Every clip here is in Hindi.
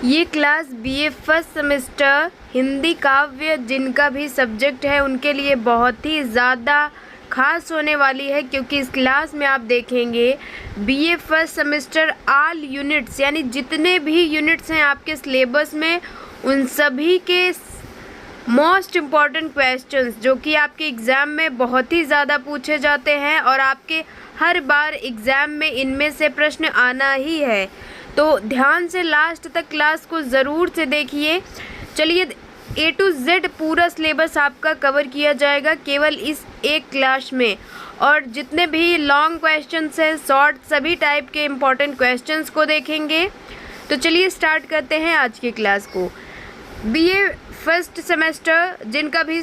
ये class BA first semester Hindi काव्य जिनका भी सब्जेक्ट है उनके लिए बहुत ही ज़्यादा खास होने वाली है, क्योंकि इस क्लास में आप देखेंगे BA first semester all units यानी जितने भी यूनिट्स हैं आपके सिलेबस में उन सभी के मोस्ट इम्पॉर्टेंट क्वेश्चंस जो कि आपके एग्ज़ाम में बहुत ही ज़्यादा पूछे जाते हैं और आपके हर बार एग्ज़ाम में इनमें से प्रश्न आना ही है। तो ध्यान से लास्ट तक क्लास को ज़रूर से देखिए। चलिए ए टू जेड पूरा सिलेबस आपका कवर किया जाएगा केवल इस एक क्लास में, और जितने भी लॉन्ग क्वेश्चंस हैं, शॉर्ट, सभी टाइप के इम्पॉर्टेंट क्वेश्चंस को देखेंगे। तो चलिए स्टार्ट करते हैं आज की क्लास को। बीए फर्स्ट सेमेस्टर जिनका भी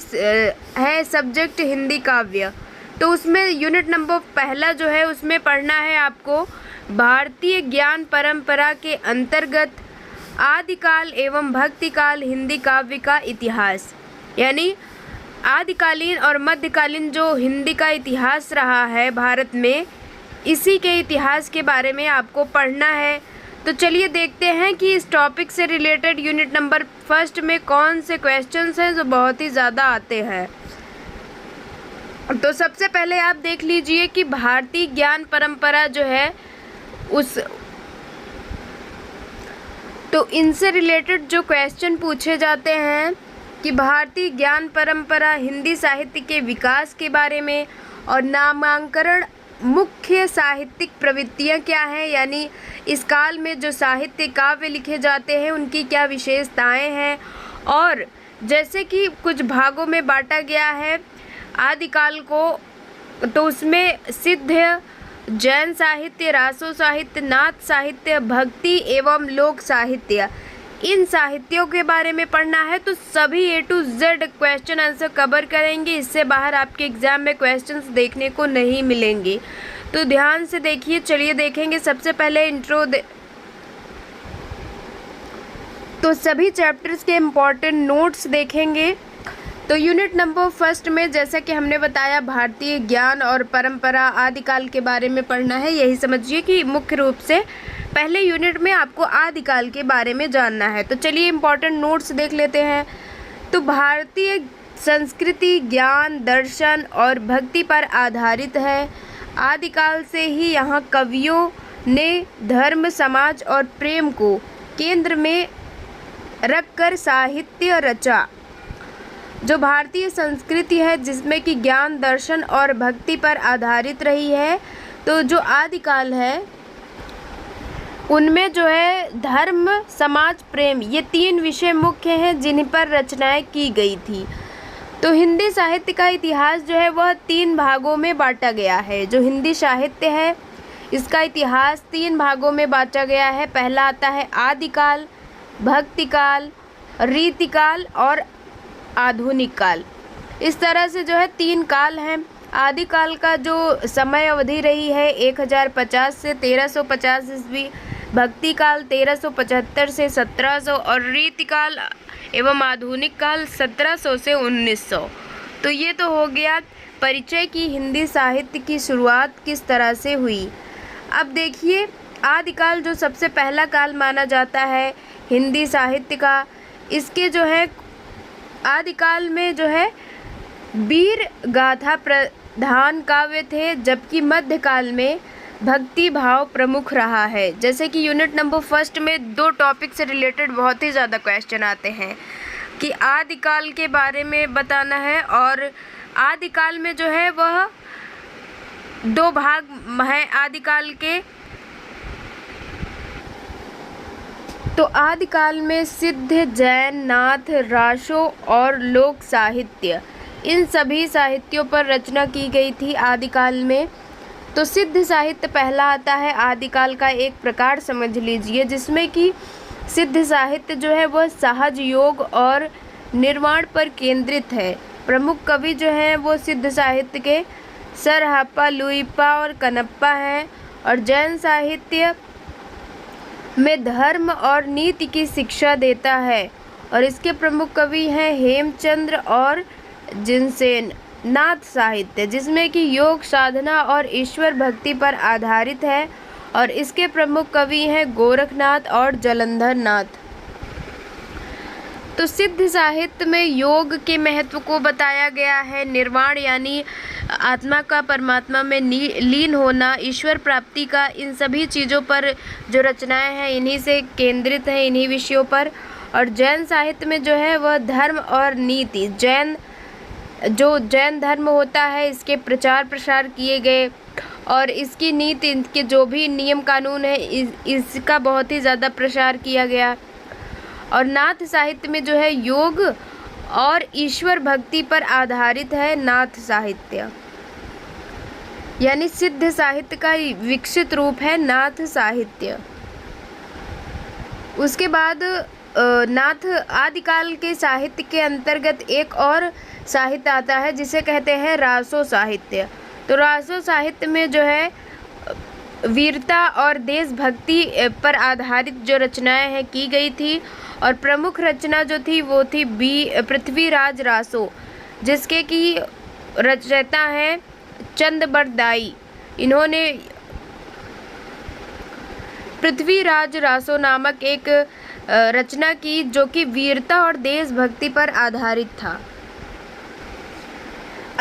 है सब्जेक्ट हिंदी काव्य, तो उसमें यूनिट नंबर पहला जो है उसमें पढ़ना है आपको भारतीय ज्ञान परंपरा के अंतर्गत आदिकाल एवं भक्तिकाल हिंदी काव्य का इतिहास, यानी आदिकालीन और मध्यकालीन जो हिंदी का इतिहास रहा है भारत में, इसी के इतिहास के बारे में आपको पढ़ना है। तो चलिए देखते हैं कि इस टॉपिक से रिलेटेड यूनिट नंबर फर्स्ट में कौन से क्वेश्चंस हैं जो बहुत ही ज़्यादा आते हैं। तो सबसे पहले आप देख लीजिए कि भारतीय ज्ञान परंपरा जो है तो इनसे रिलेटेड जो क्वेश्चन पूछे जाते हैं कि भारतीय ज्ञान परंपरा हिंदी साहित्य के विकास के बारे में और नामांकन मुख्य साहित्यिक प्रवृत्तियाँ क्या हैं, यानी इस काल में जो साहित्य काव्य लिखे जाते हैं उनकी क्या विशेषताएं हैं। और जैसे कि कुछ भागों में बांटा गया है आदिकाल को, तो उसमें सिद्ध, जैन साहित्य, रासो साहित्य, नाथ साहित्य, भक्ति एवं लोक साहित्य, इन साहित्यों के बारे में पढ़ना है। तो सभी A to Z question answer cover करेंगे, इससे बाहर आपके एग्जाम में क्वेश्चंस देखने को नहीं मिलेंगे। तो ध्यान से देखिए। चलिए देखेंगे सबसे पहले इंट्रो तो सभी चैप्टर्स के इम्पॉर्टेंट नोट्स देखेंगे। तो यूनिट नंबर फर्स्ट में जैसा कि हमने बताया भारतीय ज्ञान और परंपरा आदिकाल के बारे में पढ़ना है। यही समझिए कि मुख्य रूप से पहले यूनिट में आपको आदिकाल के बारे में जानना है। तो चलिए इम्पॉर्टेंट नोट्स देख लेते हैं। तो भारतीय संस्कृति ज्ञान, दर्शन और भक्ति पर आधारित है। आदिकाल से ही यहाँ कवियों ने धर्म, समाज और प्रेम को केंद्र में रखकर साहित्य रचा। जो भारतीय संस्कृति है जिसमें कि ज्ञान, दर्शन और भक्ति पर आधारित रही है, तो जो आदिकाल है उनमें जो है धर्म, समाज, प्रेम, ये तीन विषय मुख्य हैं जिन पर रचनाएं की गई थी। तो हिंदी साहित्य का इतिहास जो है वह तीन भागों में बांटा गया है। जो हिंदी साहित्य है इसका इतिहास तीन भागों में बांटा गया है। पहला आता है आदिकाल, भक्तिकाल, रीतिकाल और आधुनिक काल। इस तरह से जो है तीन काल हैं। आदिकाल का जो समय अवधि रही है 1050 से 1350 ईस्वी, भक्ति काल 1375 से 1700 और रीतिकाल एवं आधुनिक काल 1700 से 1900। तो ये तो हो गया परिचय की हिंदी साहित्य की शुरुआत किस तरह से हुई। अब देखिए आदिकाल जो सबसे पहला काल माना जाता है हिंदी साहित्य का, इसके जो है आदिकाल में जो है वीर गाथा प्रधान काव्य थे, जबकि मध्यकाल में भक्ति भाव प्रमुख रहा है। जैसे कि यूनिट नंबर फर्स्ट में दो टॉपिक से रिलेटेड बहुत ही ज़्यादा क्वेश्चन आते हैं कि आदिकाल के बारे में बताना है, और आदिकाल में जो है वह दो भाग हैं आदिकाल के। तो आदिकाल में सिद्ध, जैन, नाथ, रासो और लोक साहित्य, इन सभी साहित्यों पर रचना की गई थी आदिकाल में। तो सिद्ध साहित्य पहला आता है आदिकाल का एक प्रकार समझ लीजिए, जिसमें कि सिद्ध साहित्य जो है वह सहज योग और निर्माण पर केंद्रित है। प्रमुख कवि जो हैं वो सिद्ध साहित्य के सरहप्पा, लुइप्पा और कनप्पा हैं। और जैन साहित्य में धर्म और नीति की शिक्षा देता है और इसके प्रमुख कवि हैं हेमचंद्र और जिनसेन। नाथ साहित्य जिसमें कि योग, साधना और ईश्वर भक्ति पर आधारित है और इसके प्रमुख कवि हैं गोरखनाथ और जलंधर नाथ। तो सिद्ध साहित्य में योग के महत्व को बताया गया है। निर्वाण यानी आत्मा का परमात्मा में लीन होना, ईश्वर प्राप्ति का, इन सभी चीज़ों पर जो रचनाएं हैं इन्हीं से केंद्रित हैं, इन्हीं विषयों पर। और जैन साहित्य में जो है वह धर्म और नीति, जैन धर्म होता है इसके प्रचार प्रसार किए गए और इसकी नीति, इनके जो भी नियम कानून है इसका बहुत ही ज़्यादा प्रसार किया गया। और नाथ साहित्य में जो है योग और ईश्वर भक्ति पर आधारित है नाथ साहित्य, यानी सिद्ध साहित्य का विकसित रूप है नाथ साहित्य। उसके बाद नाथ आदिकाल के साहित्य के अंतर्गत एक और साहित्य आता है जिसे कहते हैं रासो साहित्य। तो रासो साहित्य में जो है वीरता और देशभक्ति पर आधारित जो रचनाएं हैं की गई थी और प्रमुख रचना जो थी वो थी पृथ्वीराज रासो, जिसके की रचयिता हैं चंदबरदाई। इन्होंने पृथ्वीराज रासो नामक एक रचना की जो कि वीरता और देशभक्ति पर आधारित था।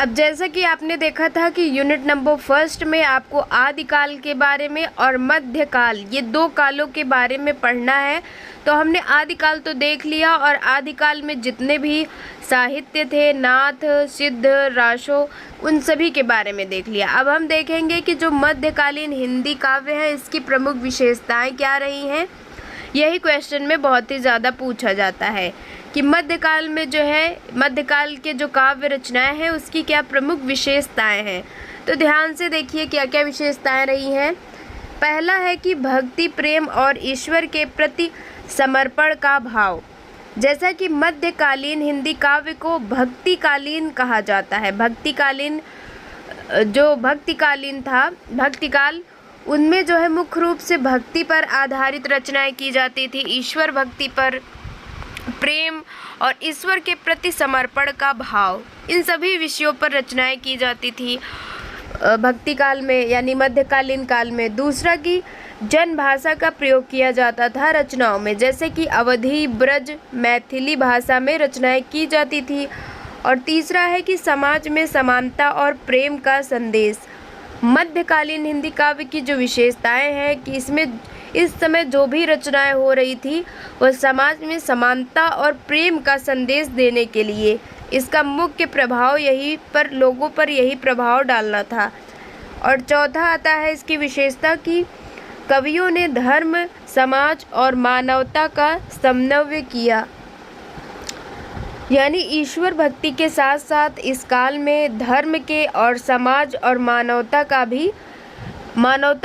अब जैसा कि आपने देखा था कि यूनिट नंबर 1 में आपको आदिकाल के बारे में और मध्यकाल, ये 2 कालों के बारे में पढ़ना है। तो हमने आदिकाल तो देख लिया और आदिकाल में जितने भी साहित्य थे, नाथ, सिद्ध, रासो, उन सभी के बारे में देख लिया। अब हम देखेंगे कि जो मध्यकालीन हिंदी काव्य है इसकी प्रमुख विशेषताएं क्या रही हैं। यही क्वेश्चन में बहुत ही ज़्यादा पूछा जाता है कि मध्यकाल में जो है, मध्यकाल के जो काव्य रचनाएं हैं उसकी क्या प्रमुख विशेषताएं हैं। तो ध्यान से देखिए क्या क्या विशेषताएं रही हैं। पहला है कि भक्ति, प्रेम और ईश्वर के प्रति समर्पण का भाव। जैसा कि मध्यकालीन हिंदी काव्य को भक्तिकालीन कहा जाता है। भक्तिकालीन, जो भक्तिकालीन था, भक्तिकाल, उनमें जो है मुख्य रूप से भक्ति पर आधारित रचनाएं की जाती थी, ईश्वर भक्ति पर, प्रेम और ईश्वर के प्रति समर्पण का भाव, इन सभी विषयों पर रचनाएं की जाती थी भक्ति काल में यानी मध्यकालीन काल में। दूसरा कि जन भाषा का प्रयोग किया जाता था रचनाओं में, जैसे कि अवधी, ब्रज, मैथिली भाषा में रचनाएं की जाती थी। और तीसरा है कि समाज में समानता और प्रेम का संदेश। मध्यकालीन हिंदी काव्य की जो विशेषताएं हैं कि इसमें इस समय जो भी रचनाएं हो रही थी वह समाज में समानता और प्रेम का संदेश देने के लिए, इसका मुख्य प्रभाव यही पर, लोगों पर यही प्रभाव डालना था। और चौथा आता है इसकी विशेषता कि कवियों ने धर्म, समाज और मानवता का समन्वय किया, यानी ईश्वर भक्ति के साथ साथ इस काल में धर्म के और समाज और मानवता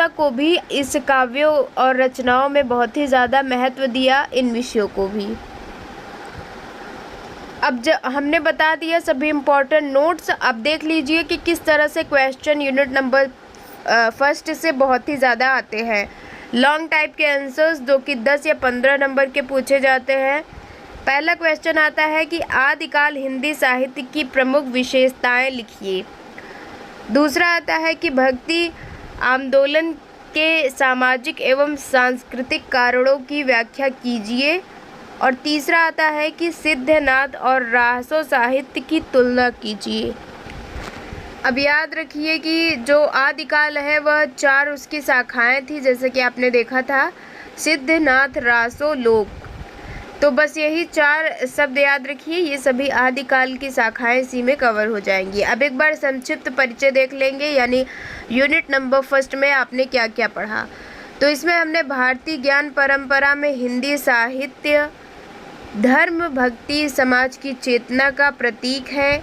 को भी इस काव्यों और रचनाओं में बहुत ही ज़्यादा महत्व दिया, इन विषयों को भी। अब हमने बता दिया सभी इम्पोर्टेंट नोट्स। अब देख लीजिए कि किस तरह से क्वेश्चन यूनिट नंबर 1 से बहुत ही ज़्यादा आते हैं। लॉन्ग टाइप के आंसर्स जो कि 10 या 15 नंबर के पूछे जाते हैं। पहला क्वेश्चन आता है कि आदिकाल हिंदी साहित्य की प्रमुख विशेषताएं लिखिए। दूसरा आता है कि भक्ति आंदोलन के सामाजिक एवं सांस्कृतिक कारणों की व्याख्या कीजिए। और तीसरा आता है कि सिद्ध, नाथ और रासो साहित्य की तुलना कीजिए। अब याद रखिए कि जो आदिकाल है वह 4 उसकी शाखाएं थी, जैसे कि आपने देखा था, सिद्ध, नाथ, रासो, लोक। तो बस यही 4 शब्द याद रखिए, ये सभी आदिकाल की शाखाएं इसी में कवर हो जाएंगी। अब एक बार संक्षिप्त परिचय देख लेंगे, यानी यूनिट नंबर 1 में आपने क्या क्या पढ़ा। तो इसमें हमने भारतीय ज्ञान परंपरा में हिंदी साहित्य धर्म, भक्ति, समाज की चेतना का प्रतीक है।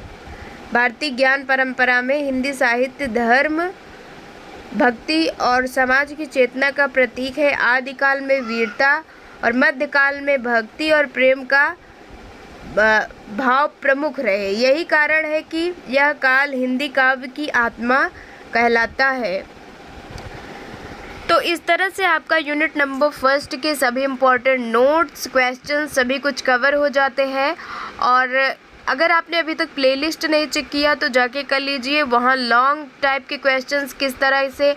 भारतीय ज्ञान परंपरा में हिंदी साहित्य धर्म, भक्ति और समाज की चेतना का प्रतीक है। आदिकाल में वीरता और मध्यकाल में भक्ति और प्रेम का भाव प्रमुख रहे। यही कारण है कि यह काल हिंदी काव्य की आत्मा कहलाता है। तो इस तरह से आपका यूनिट नंबर 1 के सभी इम्पोर्टेंट नोट्स, क्वेश्चन सभी कुछ कवर हो जाते हैं। और अगर आपने अभी तक प्लेलिस्ट नहीं चेक किया तो जाके कर लीजिए, वहाँ लॉन्ग टाइप के क्वेश्चंस किस तरह से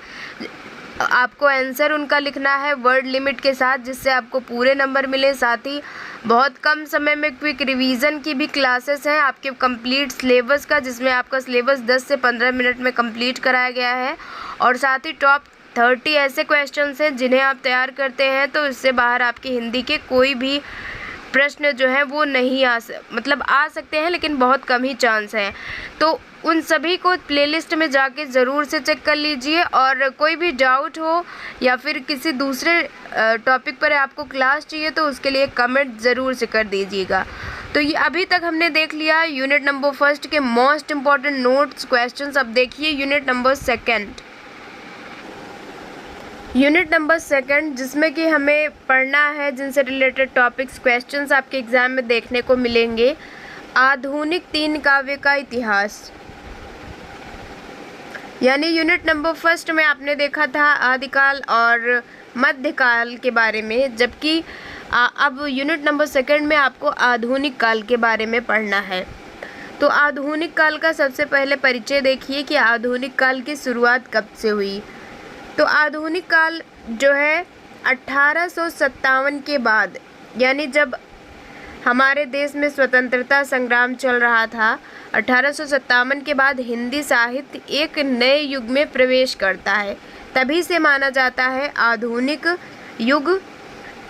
आपको आंसर उनका लिखना है वर्ड लिमिट के साथ, जिससे आपको पूरे नंबर मिले। साथ ही बहुत कम समय में क्विक रिवीजन की भी क्लासेस हैं आपके कंप्लीट सिलेबस का, जिसमें आपका सिलेबस 10 से 15 मिनट में कंप्लीट कराया गया है। और साथ ही टॉप 30 ऐसे क्वेश्चंस हैं जिन्हें आप तैयार करते हैं तो इससे बाहर आपकी हिंदी के कोई भी प्रश्न जो है वो नहीं आ सकते हैं, लेकिन बहुत कम ही चांस है। तो उन सभी को प्लेलिस्ट में जाके ज़रूर से चेक कर लीजिए। और कोई भी डाउट हो या फिर किसी दूसरे टॉपिक पर आपको क्लास चाहिए तो उसके लिए कमेंट ज़रूर से कर दीजिएगा। तो ये अभी तक हमने देख लिया यूनिट नंबर 1 के मोस्ट इम्पॉर्टेंट नोट्स क्वेश्चंस। अब देखिए यूनिट नंबर 2। यूनिट नंबर 2 जिसमें कि हमें पढ़ना है, जिनसे रिलेटेड टॉपिक्स क्वेश्चंस आपके एग्ज़ाम में देखने को मिलेंगे। आधुनिक 3 काव्य का इतिहास, यानी यूनिट नंबर 1 में आपने देखा था आदिकाल और मध्यकाल के बारे में, जबकि अब यूनिट नंबर 2 में आपको आधुनिक काल के बारे में पढ़ना है। तो आधुनिक काल का सबसे पहले परिचय देखिए कि आधुनिक काल की शुरुआत कब से हुई। तो आधुनिक काल जो है 1857 के बाद, यानी जब हमारे देश में स्वतंत्रता संग्राम चल रहा था, 1857 के बाद हिंदी साहित्य एक नए युग में प्रवेश करता है, तभी से माना जाता है आधुनिक युग।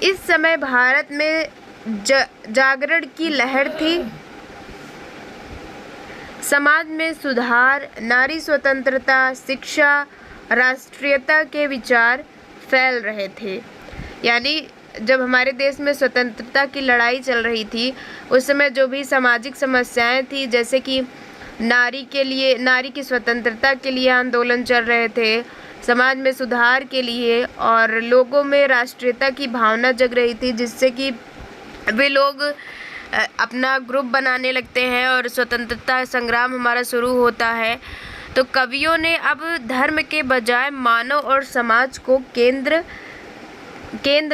इस समय भारत में जागरण की लहर थी, समाज में सुधार, नारी स्वतंत्रता, शिक्षा, राष्ट्रीयता के विचार फैल रहे थे। यानी जब हमारे देश में स्वतंत्रता की लड़ाई चल रही थी उस समय जो भी सामाजिक समस्याएं थी, जैसे कि नारी की स्वतंत्रता के लिए आंदोलन चल रहे थे, समाज में सुधार के लिए, और लोगों में राष्ट्रीयता की भावना जग रही थी, जिससे कि वे लोग अपना ग्रुप बनाने लगते हैं और स्वतंत्रता संग्राम हमारा शुरू होता है। तो कवियों ने अब धर्म के बजाय मानव और समाज को केंद्र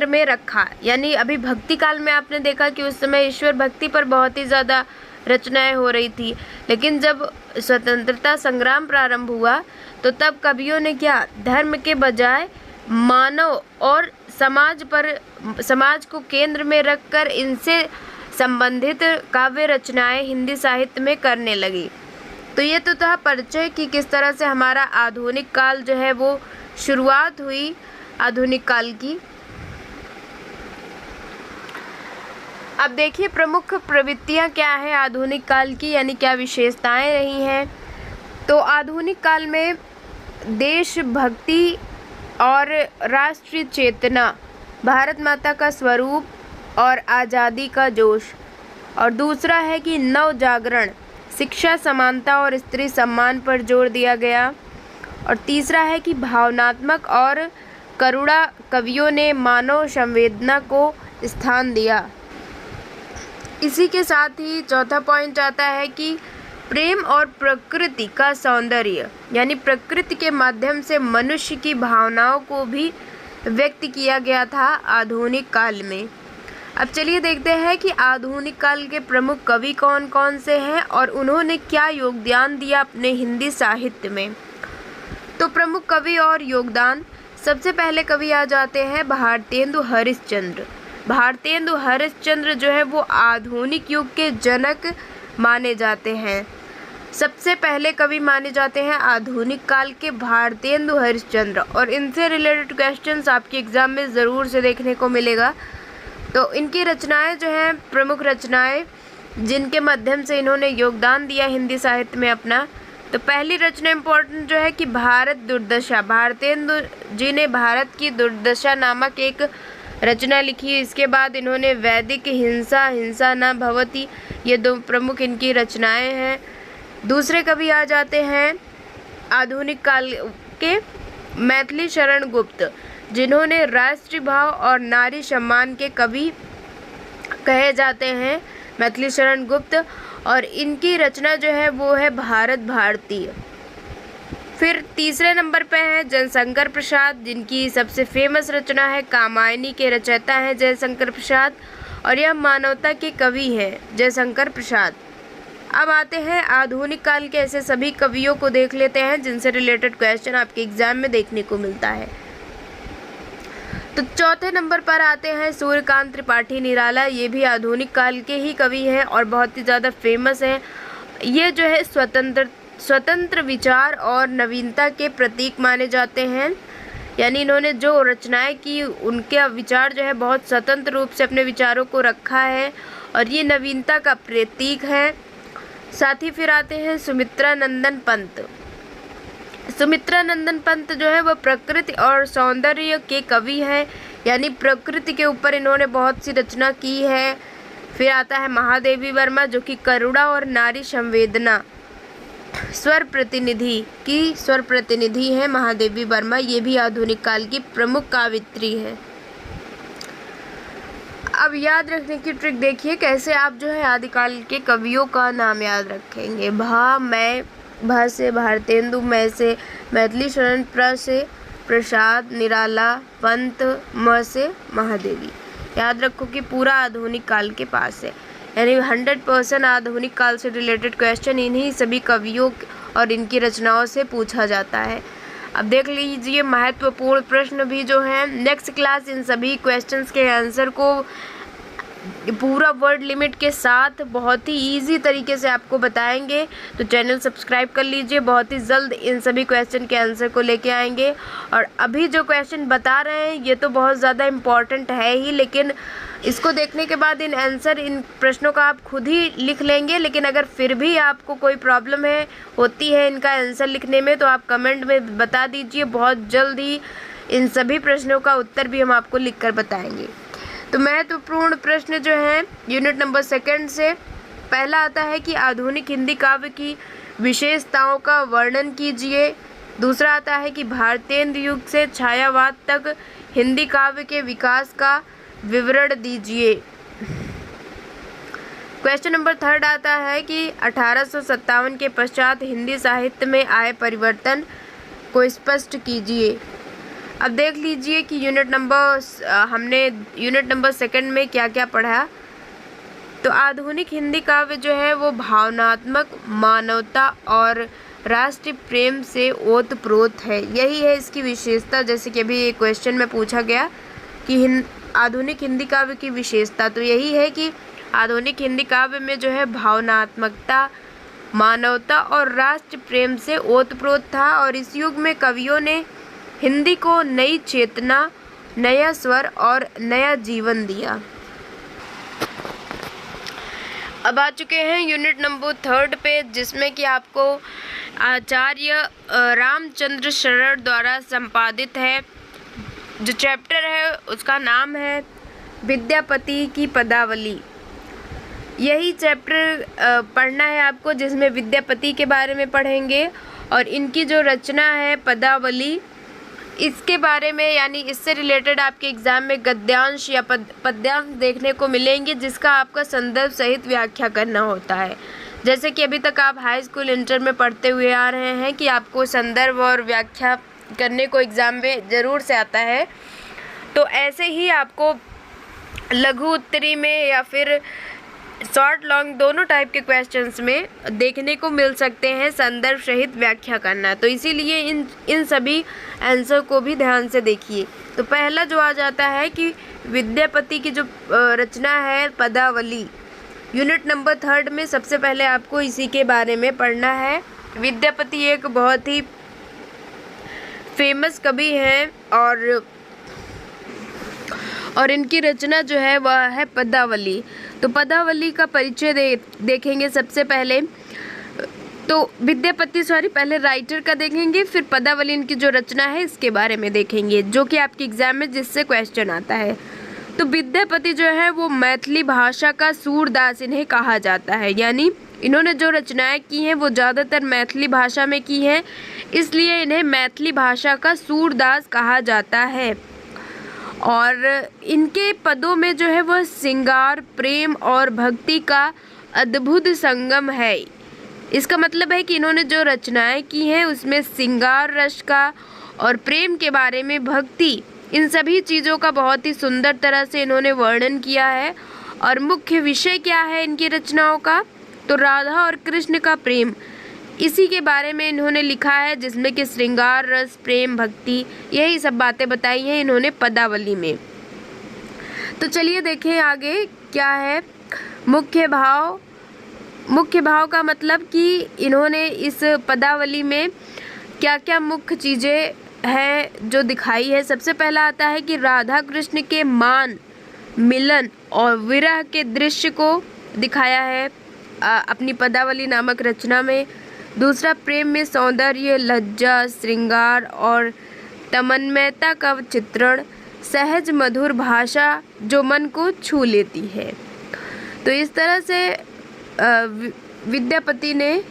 में रखा। यानी अभी भक्ति काल में आपने देखा कि उस समय ईश्वर भक्ति पर बहुत ही ज़्यादा रचनाएं हो रही थी, लेकिन जब स्वतंत्रता संग्राम प्रारंभ हुआ तो तब कवियों ने क्या, धर्म के बजाय मानव और समाज को केंद्र में रखकर इनसे संबंधित काव्य रचनाएं हिंदी साहित्य में करने लगी। तो ये तो था परिचय कि किस तरह से हमारा आधुनिक काल जो है वो शुरुआत हुई आधुनिक काल की। अब देखिए प्रमुख प्रवृत्तियां क्या है आधुनिक काल की, यानी क्या विशेषताएं रही हैं। तो आधुनिक काल में देशभक्ति और राष्ट्रीय चेतना, भारत माता का स्वरूप और आज़ादी का जोश, और दूसरा है कि नव जागरण, शिक्षा, समानता और स्त्री सम्मान पर जोर दिया गया, और तीसरा है कि भावनात्मक और करुणा कवियों ने मानव संवेदना को स्थान दिया। इसी के साथ ही चौथा पॉइंट आता है कि प्रेम और प्रकृति का सौंदर्य, यानी प्रकृति के माध्यम से मनुष्य की भावनाओं को भी व्यक्त किया गया था आधुनिक काल में। अब चलिए देखते हैं कि आधुनिक काल के प्रमुख कवि कौन कौन से हैं और उन्होंने क्या योगदान दिया अपने हिंदी साहित्य में। तो प्रमुख कवि और योगदान, सबसे पहले कवि आ जाते हैं भारतेंदु हरिश्चंद्र। भारतेंदु हरिश्चंद्र जो है वो आधुनिक युग के जनक माने जाते हैं। सबसे पहले कवि माने जाते हैं आधुनिक काल के भारतेंदु हरिश्चंद्र, और इनसे रिलेटेड क्वेश्चंस आपके एग्ज़ाम में ज़रूर से देखने को मिलेगा। तो इनकी रचनाएं जो हैं, प्रमुख रचनाएं जिनके माध्यम से इन्होंने योगदान दिया हिंदी साहित्य में अपना, तो पहली रचना इम्पोर्टेंट जो है कि भारत दुर्दशा। भारतेंदु जी ने भारत की दुर्दशा नामक एक रचना लिखी। इसके बाद इन्होंने वैदिक हिंसा, हिंसा न भवति, ये दो प्रमुख इनकी रचनाएं हैं। दूसरे कवि आ जाते हैं आधुनिक काल के मैथिली शरण गुप्त, जिन्होंने राष्ट्रीय भाव और नारी सम्मान के कवि कहे जाते हैं, मैथिली शरण गुप्त, और इनकी रचना जो है वो है भारत भारतीय। फिर तीसरे नंबर पे हैं जयशंकर प्रसाद, जिनकी सबसे फेमस रचना है कामायनी, के रचयिता हैं जयशंकर प्रसाद, और यह मानवता के कवि हैं जयशंकर प्रसाद। अब आते हैं आधुनिक काल के ऐसे सभी कवियों को देख लेते हैं जिनसे रिलेटेड क्वेश्चन आपके एग्जाम में देखने को मिलता है। तो चौथे नंबर पर आते हैं सूर्यकांत त्रिपाठी निराला। ये भी आधुनिक काल के ही कवि हैं और बहुत ही ज़्यादा फेमस हैं। ये जो है स्वतंत्र विचार और नवीनता के प्रतीक माने जाते हैं। यानी इन्होंने जो रचनाएं की उनके विचार जो है बहुत स्वतंत्र रूप से अपने विचारों को रखा है और ये नवीनता का प्रतीक है। साथ ही फिर आते हैं सुमित्रा नंदन पंत। सुमित्रा नंदन पंत जो है वह प्रकृति और सौंदर्य के कवि हैं। यानी प्रकृति के ऊपर इन्होंने बहुत सी रचना की है। फिर आता है महादेवी वर्मा जो कि करुणा और नारी संवेदना स्वर प्रतिनिधि है महादेवी वर्मा। ये भी आधुनिक काल की प्रमुख कावित्री है। अब याद रखने की ट्रिक देखिए कैसे आप जो है आदिकाल के कवियों का नाम याद रखेंगे। भा से भारतेंदु, मैं से मैथिली शरण, प्र से प्रसाद, निराला, पंत, म से महादेवी। याद रखो कि पूरा आधुनिक काल के पास है। यानी 100% आधुनिक काल से रिलेटेड क्वेश्चन इन्हीं सभी कवियों और इनकी रचनाओं से पूछा जाता है। अब देख लीजिए महत्वपूर्ण प्रश्न भी जो हैं। नेक्स्ट क्लास इन सभी क्वेश्चंस के आंसर को पूरा वर्ड लिमिट के साथ बहुत ही इजी तरीके से आपको बताएंगे। तो चैनल सब्सक्राइब कर लीजिए, बहुत ही जल्द इन सभी क्वेश्चन के आंसर को लेके आएंगे। और अभी जो क्वेश्चन बता रहे हैं ये तो बहुत ज़्यादा इम्पॉर्टेंट है ही, लेकिन इसको देखने के बाद इन प्रश्नों का आप खुद ही लिख लेंगे। लेकिन अगर फिर भी आपको कोई प्रॉब्लम होती है इनका आंसर लिखने में तो आप कमेंट में बता दीजिए। बहुत जल्द ही इन सभी प्रश्नों का उत्तर भी हम आपको लिखकर बताएंगे। तो महत्वपूर्ण प्रश्न जो हैं यूनिट नंबर 2 से पहला आता है कि आधुनिक हिंदी काव्य की विशेषताओं का वर्णन कीजिए। दूसरा आता है कि भारतेंदु युग से छायावाद तक हिंदी काव्य के विकास का विवरण दीजिए। क्वेश्चन नंबर 3 आता है कि 1857 के पश्चात हिंदी साहित्य में आए परिवर्तन को स्पष्ट कीजिए। अब देख लीजिए कि हमने यूनिट नंबर 2 में क्या क्या पढ़ा। तो आधुनिक हिंदी काव्य जो है वो भावनात्मक, मानवता और राष्ट्रीय प्रेम से ओतप्रोत है। यही है इसकी विशेषता। जैसे कि अभी एक क्वेश्चन में पूछा गया कि आधुनिक हिंदी काव्य की विशेषता, तो यही है कि आधुनिक हिंदी काव्य में जो है भावनात्मकता, मानवता और राष्ट्र प्रेम से ओतप्रोत था। और इस युग में कवियों ने हिंदी को नई चेतना, नया स्वर और नया जीवन दिया। अब आ चुके हैं यूनिट नंबर 3 पे, जिसमें कि आपको आचार्य रामचंद्र शरण द्वारा संपादित है। जो चैप्टर है उसका नाम है विद्यापति की पदावली। यही चैप्टर पढ़ना है आपको, जिसमें विद्यापति के बारे में पढ़ेंगे और इनकी जो रचना है पदावली, इसके बारे में यानी इससे रिलेटेड आपके एग्ज़ाम में गद्यांश या पद्यांश देखने को मिलेंगे, जिसका आपका संदर्भ सहित व्याख्या करना होता है। जैसे कि अभी तक आप हाई स्कूल इंटर में पढ़ते हुए आ रहे हैं कि आपको संदर्भ और व्याख्या करने को एग्ज़ाम में ज़रूर से आता है, तो ऐसे ही आपको लघु उत्तरी में या फिर शॉर्ट लॉन्ग दोनों टाइप के क्वेश्चंस में देखने को मिल सकते हैं संदर्भ सहित व्याख्या करना। तो इसीलिए इन सभी आंसर को भी ध्यान से देखिए। तो पहला जो आ जाता है कि विद्यापति की जो रचना है पदावली, यूनिट नंबर 3 में सबसे पहले आपको इसी के बारे में पढ़ना है। विद्यापति एक बहुत ही फेमस कवि हैं और इनकी रचना जो है वह है पदावली। तो पदावली का परिचय देखेंगे सबसे पहले। तो पहले राइटर का देखेंगे, फिर पदावली इनकी जो रचना है इसके बारे में देखेंगे, जो कि आपके एग्जाम में जिससे क्वेश्चन आता है। तो विद्यापति जो है वो मैथिली भाषा का सूरदास इन्हें कहा जाता है। यानी इन्होंने जो रचनाएं की हैं वो ज़्यादातर मैथिली भाषा में की हैं, इसलिए इन्हें मैथिली भाषा का सूरदास कहा जाता है। और इनके पदों में जो है वह श्रृंगार, प्रेम और भक्ति का अद्भुत संगम है। इसका मतलब है कि इन्होंने जो रचनाएं की हैं उसमें श्रृंगार रस का और प्रेम के बारे में, भक्ति, इन सभी चीज़ों का बहुत ही सुंदर तरह से इन्होंने वर्णन किया है। और मुख्य विषय क्या है इनकी रचनाओं का, तो राधा और कृष्ण का प्रेम, इसी के बारे में इन्होंने लिखा है, जिसमें कि श्रृंगार रस, प्रेम, भक्ति, यही सब बातें बताई हैं इन्होंने पदावली में। तो चलिए देखें आगे क्या है। मुख्य भाव का मतलब कि इन्होंने इस पदावली में क्या क्या मुख्य चीज़ें हैं जो दिखाई है। सबसे पहला आता है कि राधा कृष्ण के मान, मिलन और विरह के दृश्य को दिखाया है अपनी पदावली नामक रचना में। दूसरा, प्रेम में सौंदर्य, लज्जा, श्रृंगार और तन्मयता का चित्रण, सहज मधुर भाषा जो मन को छू लेती है। तो इस तरह से विद्यापति ने,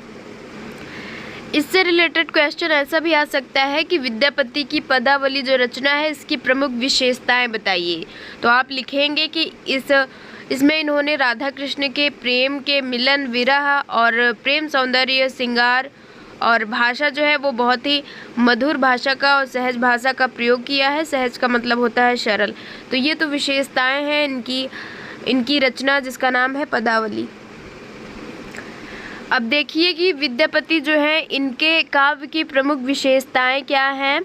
इससे रिलेटेड क्वेश्चन ऐसा भी आ सकता है कि विद्यापति की पदावली जो रचना है इसकी प्रमुख विशेषताएं बताइए। तो आप लिखेंगे कि इसमें इन्होंने राधा कृष्ण के प्रेम के, मिलन, विरह और प्रेम, सौंदर्य, श्रृंगार और भाषा जो है वो बहुत ही मधुर भाषा का और सहज भाषा का प्रयोग किया है। सहज का मतलब होता है सरल। तो ये तो विशेषताएं हैं इनकी रचना जिसका नाम है पदावली। अब देखिए कि विद्यापति जो है इनके काव्य की प्रमुख विशेषताएं क्या हैं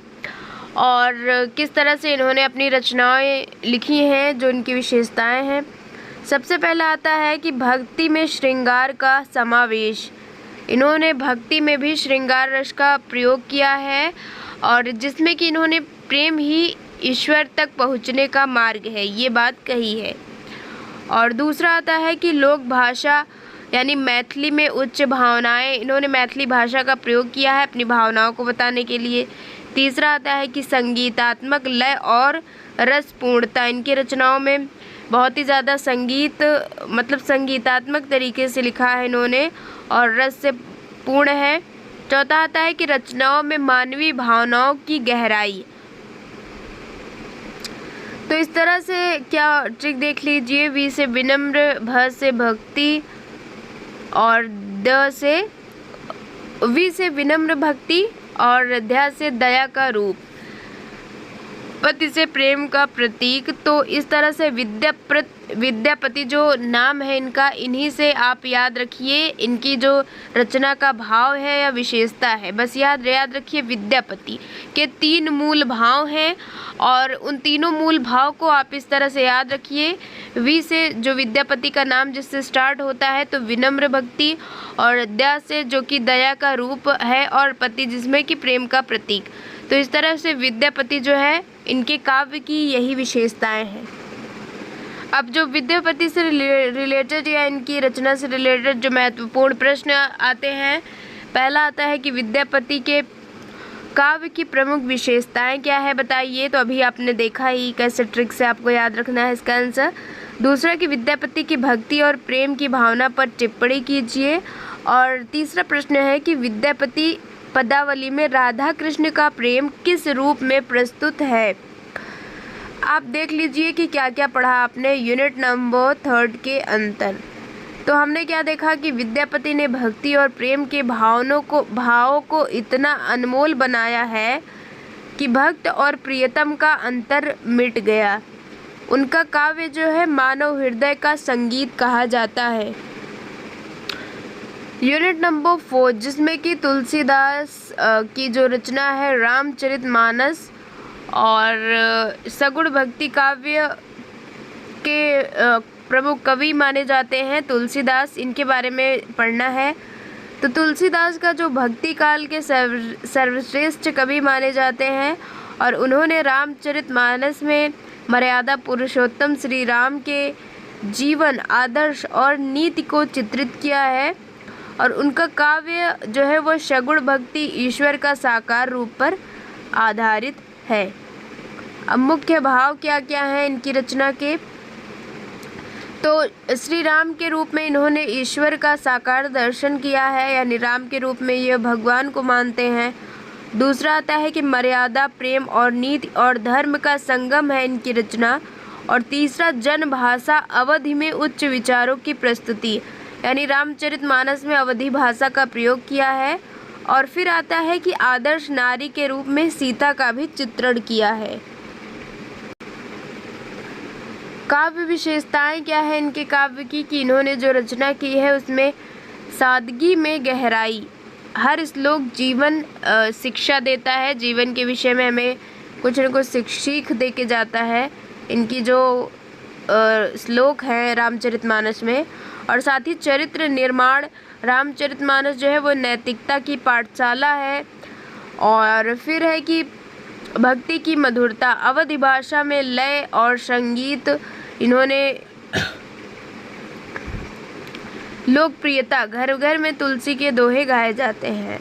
और किस तरह से इन्होंने अपनी रचनाएं लिखी हैं, जो इनकी विशेषताएं हैं। सबसे पहला आता है कि भक्ति में श्रृंगार का समावेश। इन्होंने भक्ति में भी श्रृंगार रस का प्रयोग किया है और जिसमें कि इन्होंने प्रेम ही ईश्वर तक पहुँचने का मार्ग है, ये बात कही है। और दूसरा आता है कि लोक भाषा यानी मैथिली में उच्च भावनाएं, इन्होंने मैथिली भाषा का प्रयोग किया है अपनी भावनाओं को बताने के लिए। तीसरा आता है कि संगीतात्मक लय और रसपूर्णता, इनकी रचनाओं में बहुत ही ज़्यादा संगीतात्मक तरीके से लिखा है इन्होंने और रस से पूर्ण है। चौथा आता है कि रचनाओं में मानवीय भावनाओं की गहराई। तो इस तरह से क्या ट्रिक देख लीजिए। वी से विनम्र, भ से भक्ति और वी से विनम्र भक्ति और ध्या से दया का रूप, पति से प्रेम का प्रतीक। तो इस तरह से विद्यापति जो नाम है इनका, इन्हीं से आप याद रखिए इनकी जो रचना का भाव है या विशेषता है। बस याद रखिए विद्यापति के 3 मूल भाव हैं और उन तीनों मूल भाव को आप इस तरह से याद रखिए। वी से जो विद्यापति का नाम जिससे स्टार्ट होता है तो विनम्र भक्ति, और दया से जो कि दया का रूप है, और पति जिसमें कि प्रेम का प्रतीक। तो इस तरह से विद्यापति जो है इनके काव्य की यही विशेषताएं हैं। अब जो विद्यापति से रिलेटेड या इनकी रचना से रिलेटेड जो महत्वपूर्ण प्रश्न आते हैं, पहला आता है कि विद्यापति के काव्य की प्रमुख विशेषताएं क्या है बताइए। तो अभी आपने देखा ही कैसे ट्रिक से आपको याद रखना है इसका आंसर। दूसरा कि विद्यापति की भक्ति और प्रेम की भावना पर टिप्पणी कीजिए। और तीसरा प्रश्न है कि विद्यापति पदावली में राधा कृष्ण का प्रेम किस रूप में प्रस्तुत है। आप देख लीजिए कि क्या क्या पढ़ा आपने यूनिट नंबर 3 के अंतर। तो हमने क्या देखा कि विद्यापति ने भक्ति और प्रेम के भावों को इतना अनमोल बनाया है कि भक्त और प्रियतम का अंतर मिट गया। उनका काव्य जो है मानव हृदय का संगीत कहा जाता है। यूनिट नंबर 4 जिसमें कि तुलसीदास की जो रचना है रामचरितमानस और सगुण भक्ति काव्य के प्रमुख कवि माने जाते हैं तुलसीदास, इनके बारे में पढ़ना है। तो तुलसीदास का जो भक्ति काल के सर्वश्रेष्ठ कवि माने जाते हैं और उन्होंने रामचरितमानस में मर्यादा पुरुषोत्तम श्री राम के जीवन, आदर्श और नीति को चित्रित किया है। और उनका काव्य जो है वो सगुण भक्ति ईश्वर का साकार रूप पर आधारित है। अब मुख्य भाव क्या क्या हैं इनकी रचना के, तो श्री राम के रूप में इन्होंने ईश्वर का साकार दर्शन किया है, यानी राम के रूप में ये भगवान को मानते हैं। दूसरा आता है कि मर्यादा, प्रेम और नीति और धर्म का संगम है इनकी रचना। और तीसरा जन भाषा, अवधि में उच्च विचारों की प्रस्तुति, यानी रामचरितमानस में अवधी भाषा का प्रयोग किया है। और फिर आता है कि आदर्श नारी के रूप में सीता का भी चित्रण किया है। काव्य विशेषताएं क्या है इनके काव्य की, कि इन्होंने जो रचना की है उसमें सादगी में गहराई, हर श्लोक जीवन शिक्षा देता है, जीवन के विषय में हमें कुछ न कुछ सीख दे के जाता है इनकी जो श्लोक हैं रामचरितमानस में। और साथ ही चरित्र निर्माण, रामचरितमानस जो है वो नैतिकता की पाठशाला है। और फिर है कि भक्ति की मधुरता, अवधी भाषा में लय और संगीत इन्होंने लोकप्रियता, घर घर में तुलसी के दोहे गाए जाते हैं।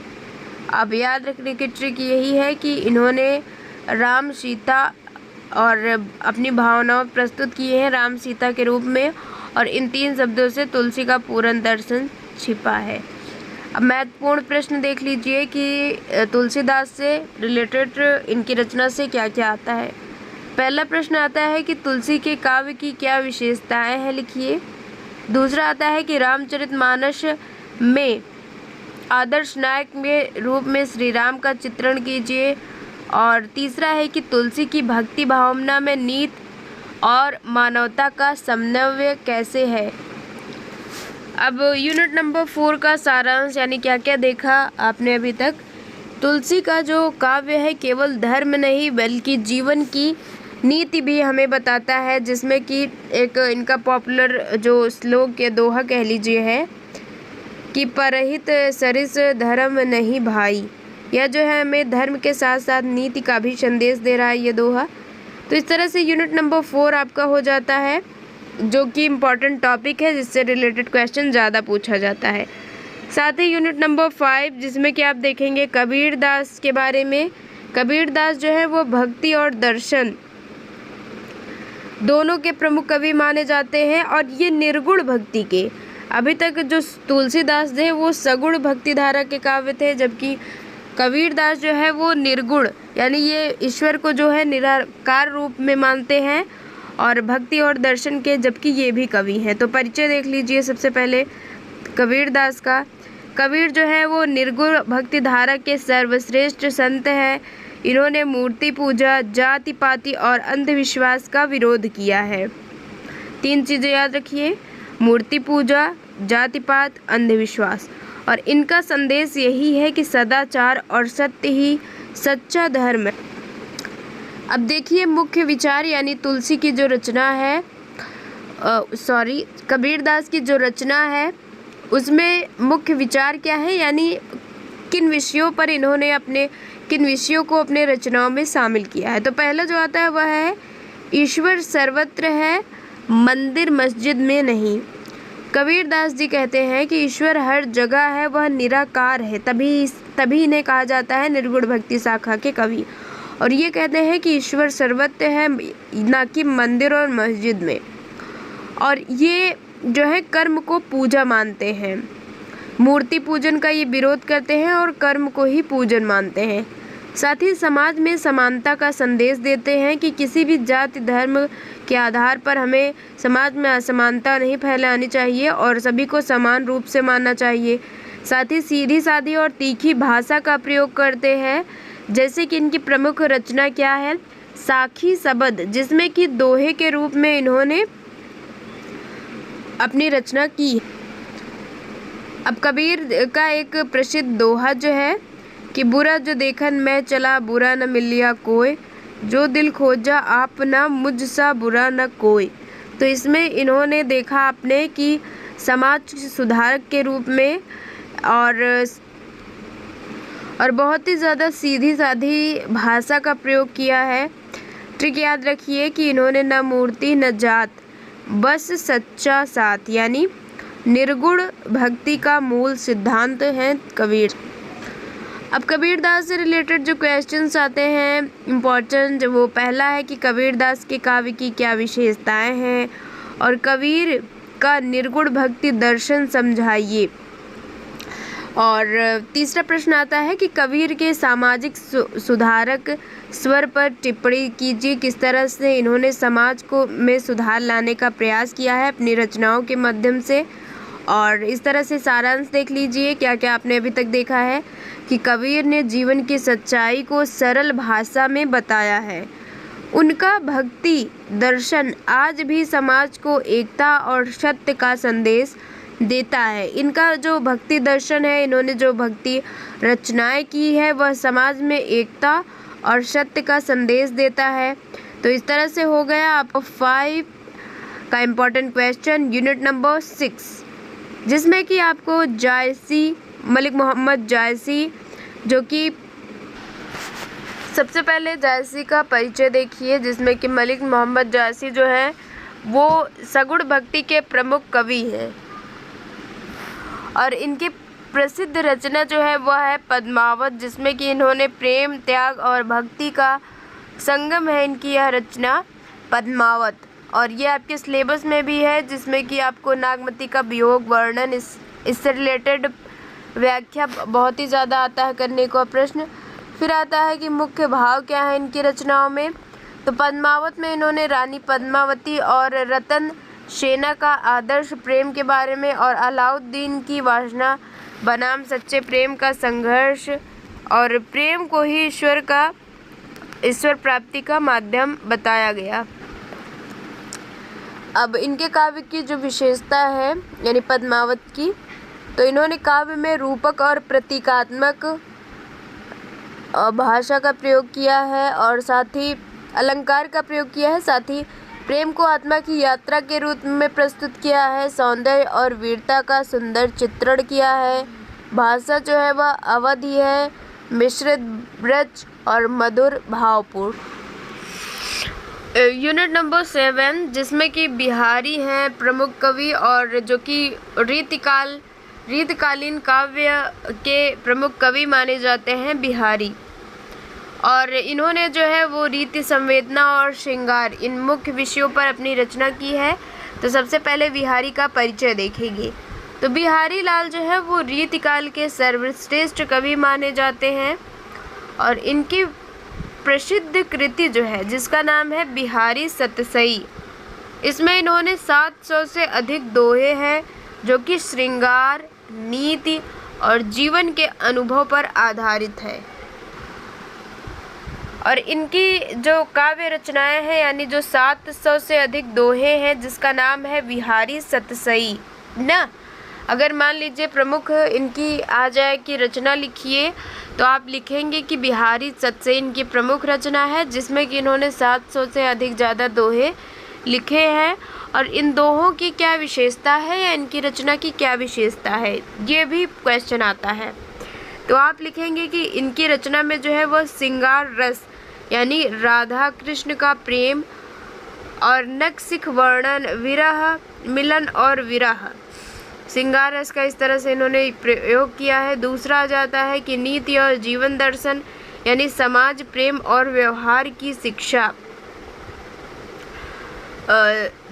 अब याद रखने की ट्रिक यही है कि इन्होंने राम सीता और अपनी भावनाओं प्रस्तुत किए हैं राम सीता के रूप में, और इन 3 शब्दों से तुलसी का पूर्ण दर्शन छिपा है। अब महत्वपूर्ण प्रश्न देख लीजिए कि तुलसीदास से रिलेटेड इनकी रचना से क्या क्या आता है। पहला प्रश्न आता है कि तुलसी के काव्य की क्या विशेषताएं हैं, लिखिए। दूसरा आता है कि रामचरितमानस में आदर्श नायक के रूप में श्री राम का चित्रण कीजिए। और तीसरा है कि तुलसी की भक्ति भावना में नीति और मानवता का समन्वय कैसे है। अब यूनिट नंबर 4 का सारांश, यानी क्या क्या देखा आपने अभी तक। तुलसी का जो काव्य है केवल धर्म नहीं बल्कि जीवन की नीति भी हमें बताता है, जिसमें कि एक इनका पॉपुलर जो श्लोक या दोहा कह लीजिए है कि परहित सरिस धर्म नहीं भाई। यह जो है हमें धर्म के साथ साथ नीति का भी संदेश दे रहा है ये दोहा। तो इस तरह से यूनिट नंबर 4 आपका हो जाता है, जो कि इम्पॉर्टेंट टॉपिक है जिससे रिलेटेड क्वेश्चन ज़्यादा पूछा जाता है। साथ ही यूनिट नंबर 5 जिसमें कि आप देखेंगे कबीर दास के बारे में। कबीर दास जो है वो भक्ति और दर्शन दोनों के प्रमुख कवि माने जाते हैं, और ये निर्गुण भक्ति के, अभी तक जो तुलसीदास थे वो सगुण भक्ति धारा के काव्य थे, जबकि कबीर दास जो है वो निर्गुण, यानी ये ईश्वर को जो है निराकार रूप में मानते हैं और भक्ति और दर्शन के, जबकि ये भी कवि हैं। तो परिचय देख लीजिए सबसे पहले कबीर दास का। कबीर जो है वो निर्गुण भक्ति धारा के सर्वश्रेष्ठ संत हैं। इन्होंने मूर्ति पूजा, जाति पाति और अंधविश्वास का विरोध किया है। 3 चीज़ें याद रखिए, मूर्ति पूजा, जाति पात, अंधविश्वास। और इनका संदेश यही है कि सदाचार और सत्य ही सच्चा धर्म है। अब देखिए मुख्य विचार, यानी तुलसी की जो रचना है कबीरदास की जो रचना है उसमें मुख्य विचार क्या है, यानी किन विषयों पर इन्होंने किन विषयों को अपने रचनाओं में शामिल किया है। तो पहला जो आता है वह है ईश्वर सर्वत्र है, मंदिर मस्जिद में नहीं। कबीरदास जी कहते हैं कि ईश्वर हर जगह है, वह निराकार है, तभी इन्हें कहा जाता है निर्गुण भक्ति शाखा के कवि। और ये कहते हैं कि ईश्वर सर्वत्र है, ना कि मंदिर और मस्जिद में। और ये जो है कर्म को पूजा मानते हैं, मूर्ति पूजन का ये विरोध करते हैं और कर्म को ही पूजन मानते हैं। साथ ही समाज में समानता का संदेश देते हैं कि किसी भी जाति धर्म के आधार पर हमें समाज में असमानता नहीं फैलानी चाहिए और सभी को समान रूप से मानना चाहिए। साथ ही सीधी सादी और तीखी भाषा का प्रयोग करते हैं, जैसे कि इनकी प्रमुख रचना क्या है, साखी शबद, जिसमें कि दोहे के रूप में इन्होंने अपनी रचना की। अब कबीर का एक प्रसिद्ध दोहा जो है कि बुरा जो देखन मैं चला, बुरा न मिलिया कोई, जो दिल खोजा आपना, मुझसा बुरा न कोई। तो इसमें इन्होंने देखा आपने कि समाज सुधारक के रूप में और बहुत ही ज़्यादा सीधी सादी भाषा का प्रयोग किया है। ट्रिक याद रखिए कि इन्होंने न मूर्ति न जात, बस सच्चा साथ, यानी निर्गुण भक्ति का मूल सिद्धांत है कबीर। अब कबीरदास से रिलेटेड जो क्वेश्चंस आते हैं इम्पोर्टेंट, वो पहला है कि कबीरदास के काव्य की क्या विशेषताएं हैं और कबीर का निर्गुण भक्ति दर्शन समझाइए। और तीसरा प्रश्न आता है कि कबीर के सामाजिक सुधारक स्वर पर टिप्पणी कीजिए, किस तरह से इन्होंने समाज को में सुधार लाने का प्रयास किया है अपनी रचनाओं के माध्यम से। और इस तरह से सारांश देख लीजिए क्या क्या आपने अभी तक देखा है कि कबीर ने जीवन की सच्चाई को सरल भाषा में बताया है। उनका भक्ति दर्शन आज भी समाज को एकता और सत्य का संदेश देता है। इनका जो भक्ति दर्शन है, इन्होंने जो भक्ति रचनाएं की है वह समाज में एकता और सत्य का संदेश देता है। तो इस तरह से हो गया आपका 5 का इम्पोर्टेंट क्वेश्चन यूनिट नंबर 6, जिसमें कि आपको जायसी, मलिक मोहम्मद जायसी, जो कि सबसे पहले जायसी का परिचय देखिए, जिसमें कि मलिक मोहम्मद जायसी जो है वो सगुण भक्ति के प्रमुख कवि हैं और इनकी प्रसिद्ध रचना जो है वह है पद्मावत, जिसमें कि इन्होंने प्रेम, त्याग और भक्ति का संगम है इनकी यह रचना पद्मावत। और ये आपके सिलेबस में भी है, जिसमें कि आपको नागमती का वियोग वर्णन, इससे रिलेटेड व्याख्या बहुत ही ज़्यादा आता है करने को प्रश्न। फिर आता है कि मुख्य भाव क्या है इनकी रचनाओं में। तो पद्मावत में इन्होंने रानी पद्मावती और रतन सेना का आदर्श प्रेम के बारे में और अलाउद्दीन की वासना बनाम सच्चे प्रेम का संघर्ष और प्रेम को ही ईश्वर प्राप्ति का माध्यम बताया गया। अब इनके काव्य की जो विशेषता है यानी पद्मावत की, तो इन्होंने काव्य में रूपक और प्रतीकात्मक भाषा का प्रयोग किया है और साथ ही अलंकार का प्रयोग किया है, साथ ही प्रेम को आत्मा की यात्रा के रूप में प्रस्तुत किया है, सौंदर्य और वीरता का सुंदर चित्रण किया है। भाषा जो है वह अवधी है, मिश्रित ब्रज और मधुर भावपूर्ण। यूनिट नंबर 7, जिसमें कि बिहारी हैं प्रमुख कवि और जो कि रीतकालीन काव्य के प्रमुख कवि माने जाते हैं बिहारी। और इन्होंने जो है वो रीति, संवेदना और श्रृंगार इन मुख्य विषयों पर अपनी रचना की है। तो सबसे पहले बिहारी का परिचय देखेंगे। तो बिहारी लाल जो है वो रीतिकाल के सर्वश्रेष्ठ कवि माने जाते हैं और इनकी प्रसिद्ध कृति जो है जिसका नाम है बिहारी सतसई, इसमें इन्होंने 700 से अधिक दोहे हैं जो कि श्रृंगार, नीति और जीवन के अनुभव पर आधारित है। और इनकी जो काव्य रचनाएं हैं यानी जो 700 से अधिक दोहे हैं जिसका नाम है बिहारी सतसई ना। अगर मान लीजिए प्रमुख इनकी आ जाए कि रचना लिखिए, तो आप लिखेंगे कि बिहारी सतसई इनकी प्रमुख रचना है, जिसमें कि इन्होंने 700 से अधिक ज़्यादा दोहे लिखे हैं। और इन दोहों की क्या विशेषता है या इनकी रचना की क्या विशेषता है, ये भी क्वेश्चन आता है। तो आप लिखेंगे कि इनकी रचना में जो है वह श्रृंगार रस यानी राधा कृष्ण का प्रेम और नक्सिख वर्णन, विरह, मिलन और विरह, श्रृंगार रस का इस तरह से इन्होंने प्रयोग किया है। दूसरा आ जाता है कि नीति और जीवन दर्शन यानी समाज, प्रेम और व्यवहार की शिक्षा।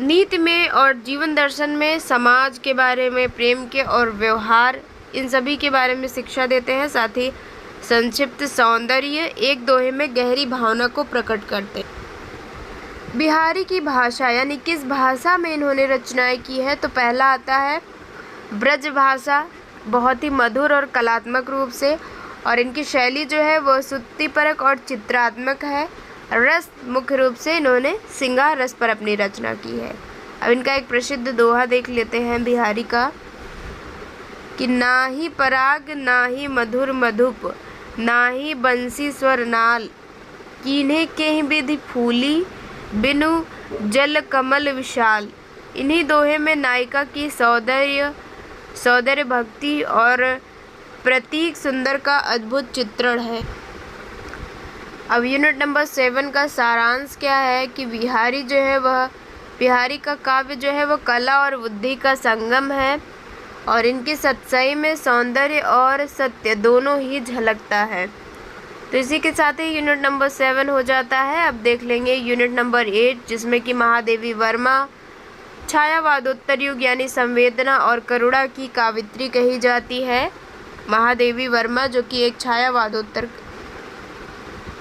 नीति में और जीवन दर्शन में समाज के बारे में, प्रेम के और व्यवहार इन सभी के बारे में शिक्षा देते हैं। साथ ही संक्षिप्त सौंदर्य एक दोहे में गहरी भावना को प्रकट करते हैं। बिहारी की भाषा यानी किस भाषा में इन्होंने रचनाएं की है, तो पहला आता है ब्रज भाषा, बहुत ही मधुर और कलात्मक रूप से। और इनकी शैली जो है वह श्रुतिपरक और चित्रात्मक है। रस मुख्य रूप से इन्होंने श्रृंगार रस पर अपनी रचना की है। अब इनका एक प्रसिद्ध दोहा देख लेते हैं बिहारी का कि ना ही पराग ना ही मधुर मधुप, ना ही बंसी स्वर नाल, कीन्हे के ही विधि फूली, बिनु जल कमल विशाल। इन्हीं दोहे में नायिका की सौंदर्य भक्ति और प्रतीक सुंदर का अद्भुत चित्रण है। अब यूनिट नंबर 7 का सारांश क्या है कि बिहारी का काव्य जो है वो कला और बुद्धि का संगम है और इनकी सतसई में सौंदर्य और सत्य दोनों ही झलकता है। तो इसी के साथ ही यूनिट नंबर 7 हो जाता है। अब देख लेंगे यूनिट नंबर 8, जिसमें कि महादेवी वर्मा छायावादोत्तर युग यानी संवेदना और करुणा की कावित्री कही जाती है। महादेवी वर्मा जो कि एक छायावादोत्तर।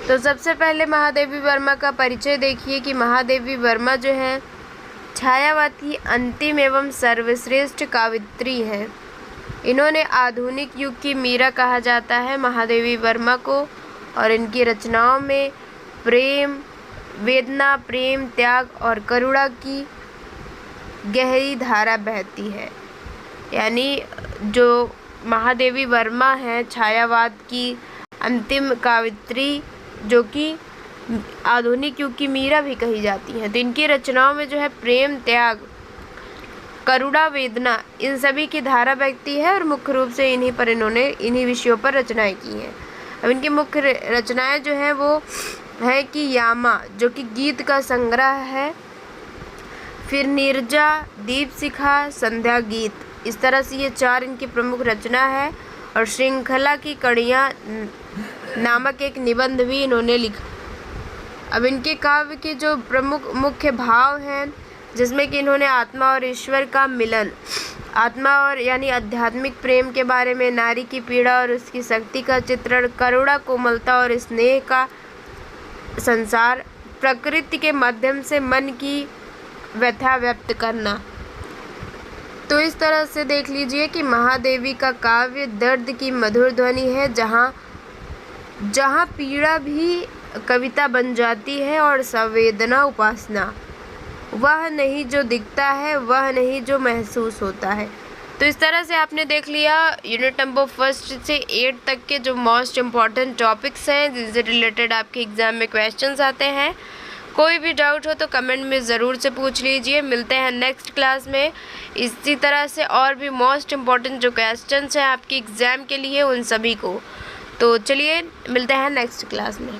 तो सबसे पहले महादेवी वर्मा का परिचय देखिए कि महादेवी वर्मा जो है छायावाद की अंतिम एवं सर्वश्रेष्ठ कावित्री है। इन्होंने आधुनिक युग की मीरा कहा जाता है महादेवी वर्मा को। और इनकी रचनाओं में प्रेम, वेदना, प्रेम, त्याग और करुणा की गहरी धारा बहती है। यानी जो महादेवी वर्मा है छायावाद की अंतिम कवयित्री, जो कि आधुनिक युग की मीरा भी कही जाती हैं। तो इनकी रचनाओं में जो है प्रेम, त्याग, करुणा, वेदना, इन सभी की धारा व्यक्ति है और मुख्य रूप से इन्हीं विषयों पर रचनाएं की हैं। अब इनकी मुख्य रचनाएं जो हैं वो है कि यामा, जो कि गीत का संग्रह है, फिर नीरजा, दीपशिखा, संध्या गीत, इस तरह से ये 4 इनकी प्रमुख रचना है। और श्रृंखला की कड़ियाँ नामक एक निबंध भी इन्होंने लिखा। अब इनके काव्य के जो प्रमुख मुख्य भाव हैं, जिसमें कि इन्होंने आत्मा और ईश्वर का मिलन, आत्मा और यानी आध्यात्मिक प्रेम के बारे में, नारी की पीड़ा और उसकी शक्ति का चित्रण, करुणा, कोमलता और स्नेह का संसार, प्रकृति के माध्यम से मन की व्यथा व्यक्त करना। तो इस तरह से देख लीजिए कि महादेवी का काव्य दर्द की मधुर ध्वनि है, जहाँ पीड़ा भी कविता बन जाती है और संवेदना उपासना। वह नहीं जो दिखता है, वह नहीं जो महसूस होता है। तो इस तरह से आपने देख लिया यूनिट नंबर 1 से 8 तक के जो मोस्ट इम्पॉर्टेंट टॉपिक्स हैं, जिनसे रिलेटेड आपके एग्ज़ाम में क्वेश्चंस आते हैं। कोई भी डाउट हो तो कमेंट में ज़रूर से पूछ लीजिए। मिलते हैं नेक्स्ट क्लास में इसी तरह से और भी मोस्ट इम्पॉर्टेंट जो क्वेश्चंस हैं आपके एग्ज़ाम के लिए, उन सभी को। तो चलिए मिलते हैं नेक्स्ट क्लास में।